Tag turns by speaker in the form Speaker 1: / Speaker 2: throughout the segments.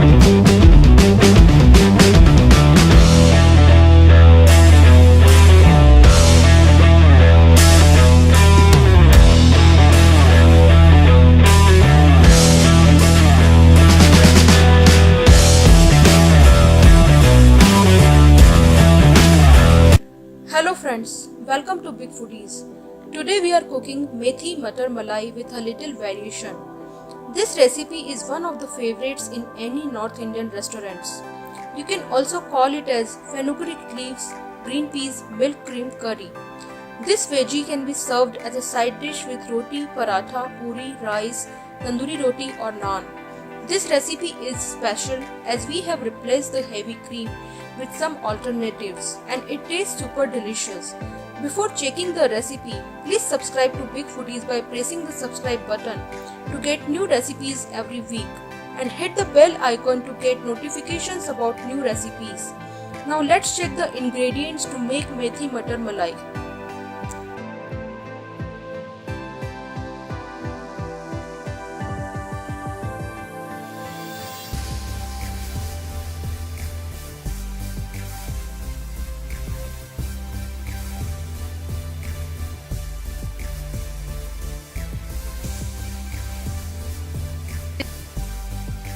Speaker 1: Hello friends, welcome to Big Foodies. Today we are cooking methi matar malai with a little variation. This recipe is one of the favorites in any North Indian restaurants. You can also call it as fenugreek leaves, green peas, milk cream curry. This veggie can be served as a side dish with roti, paratha, puri, rice, tandoori roti or naan. This recipe is special as we have replaced the heavy cream with some alternatives and it tastes super delicious. Before checking the recipe, please subscribe to Big Foodies by pressing the subscribe button to get new recipes every week and hit the bell icon to get notifications about new recipes. Now let's check the ingredients to make methi matar malai.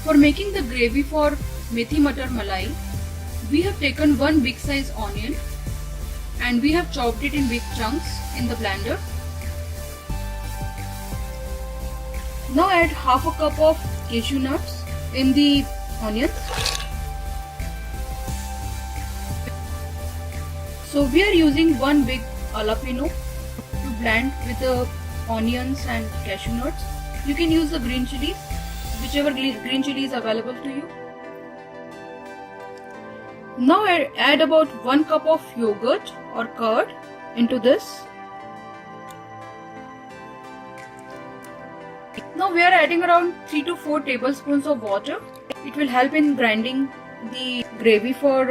Speaker 1: For making the gravy for methi matar malai, we have taken one big size onion and we have chopped it in big chunks in the blender. Now add half a cup of cashew nuts in the onions. So we are using one big jalapeno to blend with the onions and cashew nuts. You can use the green chilies, whichever green chili is available to you. Now add about 1 cup of yogurt or curd into this. Now we are adding around 3 to 4 tablespoons of water. It will help in grinding the gravy for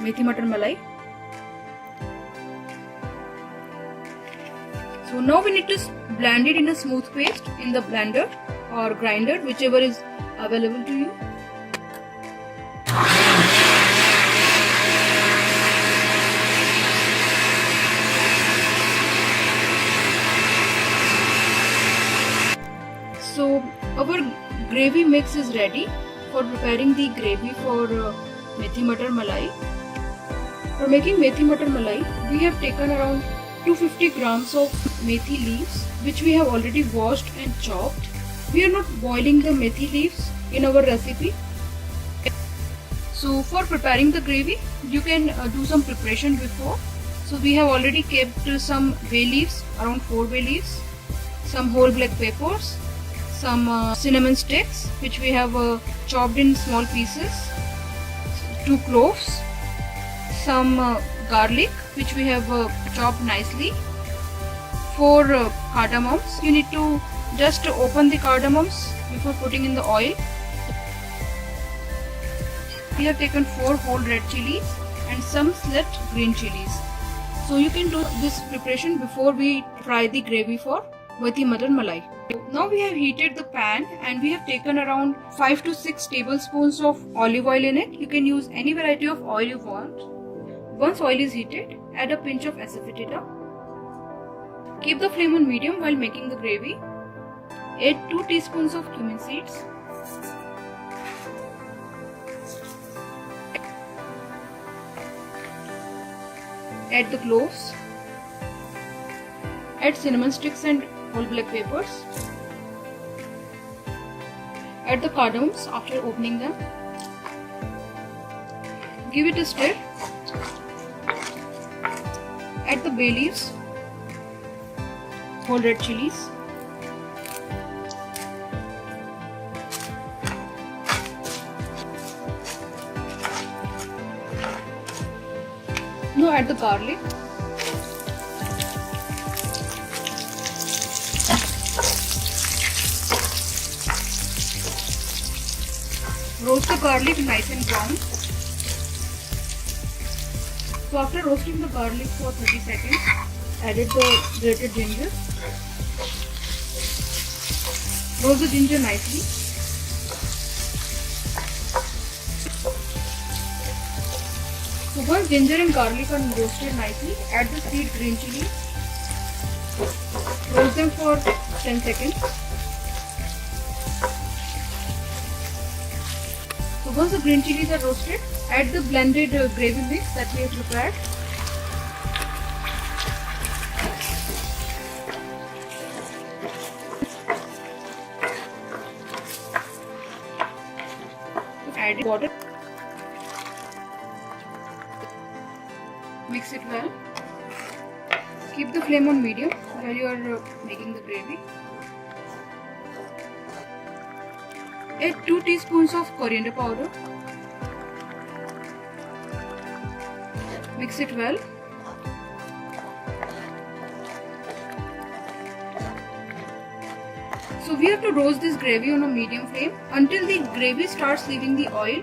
Speaker 1: methi matar malai. So now we need to blend it in a smooth paste in the blender or grinder, whichever is available to you. So our gravy mix is ready for preparing the gravy for methi matar malai. For making methi matar malai, we have taken around 250 grams of methi leaves, which we have already washed and chopped. We are not boiling the methi leaves in our recipe. So for preparing the gravy, you can do some preparation before. So we have already kept some bay leaves, around 4 bay leaves, some whole black peppers, some cinnamon sticks which we have chopped in small pieces, 2 cloves, some garlic which we have chopped nicely, 4 cardamoms. You need to just open the cardamoms before putting in the oil. We have taken 4 whole red chilies and some slit green chilies. So you can do this preparation before we fry the gravy for methi matar malai. Now we have heated the pan and we have taken around 5 to 6 tablespoons of olive oil in it. You can use any variety of oil you want. Once oil is heated, add a pinch of asafoetida. Keep the flame on medium while making the gravy. Add 2 teaspoons of cumin seeds. Add the cloves. Add cinnamon sticks and whole black peppers. Add the cardamoms after opening them. Give it a stir. Add the bay leaves, whole red chilies, now add the garlic, roast the garlic nice and brown. So after roasting the garlic for 30 seconds, added the grated ginger. Roast the ginger nicely. once ginger and garlic are roasted nicely, add the sweet green chili. Roast them for 10 seconds. So once the green chilies are roasted, add the blended gravy mix that we have prepared. Add water. Mix it well. Keep the flame on medium while you are making the gravy. Add 2 teaspoons of coriander powder. Mix it well. So we have to roast this gravy on a medium flame until the gravy starts leaving the oil.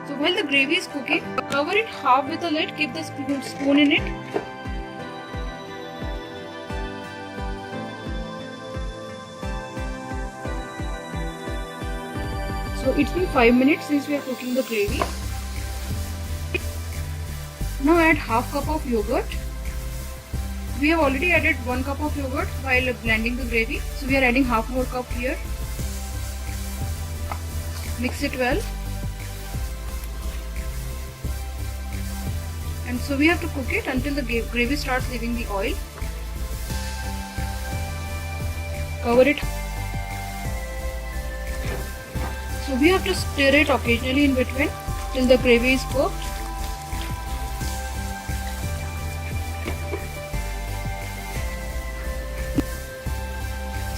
Speaker 1: So while the gravy is cooking, cover it half with a lid, keep the spoon in it. So it's been 5 minutes since we are cooking the gravy. Now add half cup of yogurt. We have already added 1 cup of yogurt while blending the gravy. So we are adding half more cup here. Mix it well. And so we have to cook it until the gravy starts leaving the oil. Cover it. So we have to stir it occasionally in between till the gravy is cooked.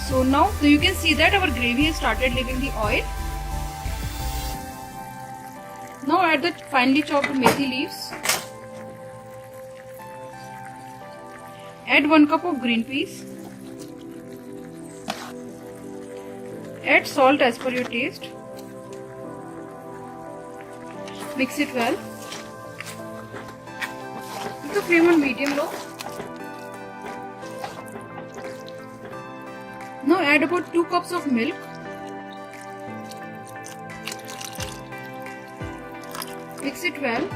Speaker 1: So now you can see that our gravy has started leaving the oil. Now add the finely chopped methi leaves. Add 1 cup of green peas. Add salt as per your taste. Mix it well. Keep the flame on medium low. Now add about 2 cups of milk. Mix it well.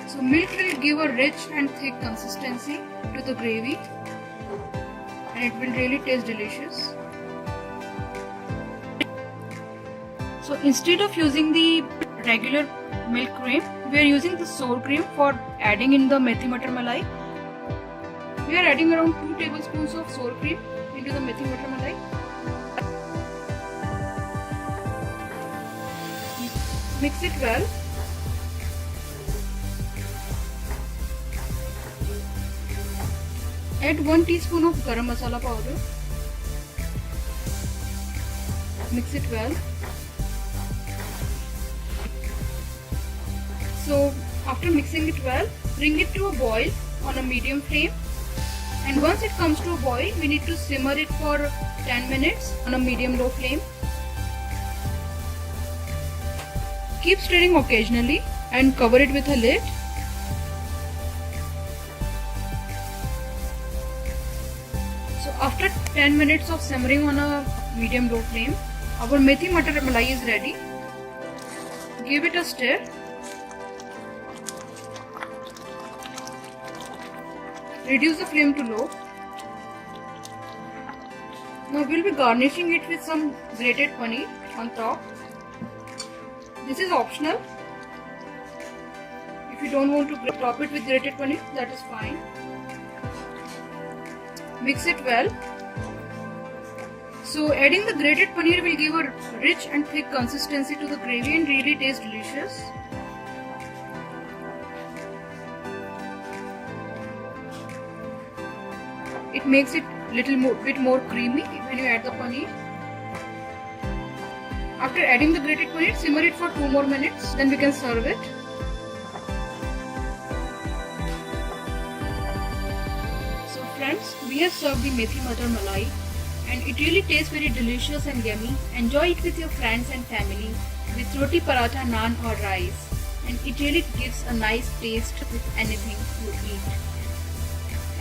Speaker 1: So milk will give a rich and thick consistency to the gravy and it will really taste delicious. So instead of using the regular milk cream, we are using the sour cream for adding in the methi matar malai. We are adding around 2 tablespoons of sour cream into the methi matar malai. Mix it well. Add 1 teaspoon of garam masala powder. Mix it well. So after mixing it well, bring it to a boil on a medium flame. And once it comes to a boil, we need to simmer it for 10 minutes on a medium-low flame. Keep stirring occasionally and cover it with a lid. So after 10 minutes of simmering on a medium-low flame, our methi matar malai is ready. Give it a stir. Reduce the flame to low. Now we'll be garnishing it with some grated paneer on top. This is optional. If you don't want to top it with grated paneer, that is fine. Mix it well. So adding the grated paneer will give a rich and thick consistency to the gravy and really taste delicious. It makes it bit more creamy when you add the paneer. After adding the grated paneer, simmer it for 2 more minutes, then we can serve it. So friends, we have served the methi matar malai and it really tastes very delicious and yummy. Enjoy it with your friends and family with roti, paratha, naan or rice, and it really gives a nice taste with anything you eat.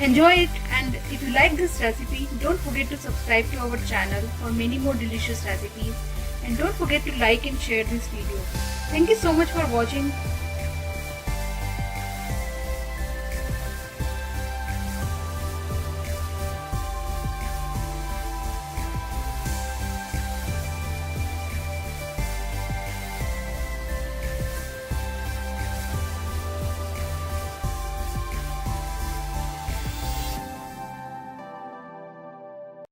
Speaker 1: Enjoy it, and if you like this recipe, don't forget to subscribe to our channel for many more delicious recipes. and don't forget to like and share this video. Thank you so much for watching.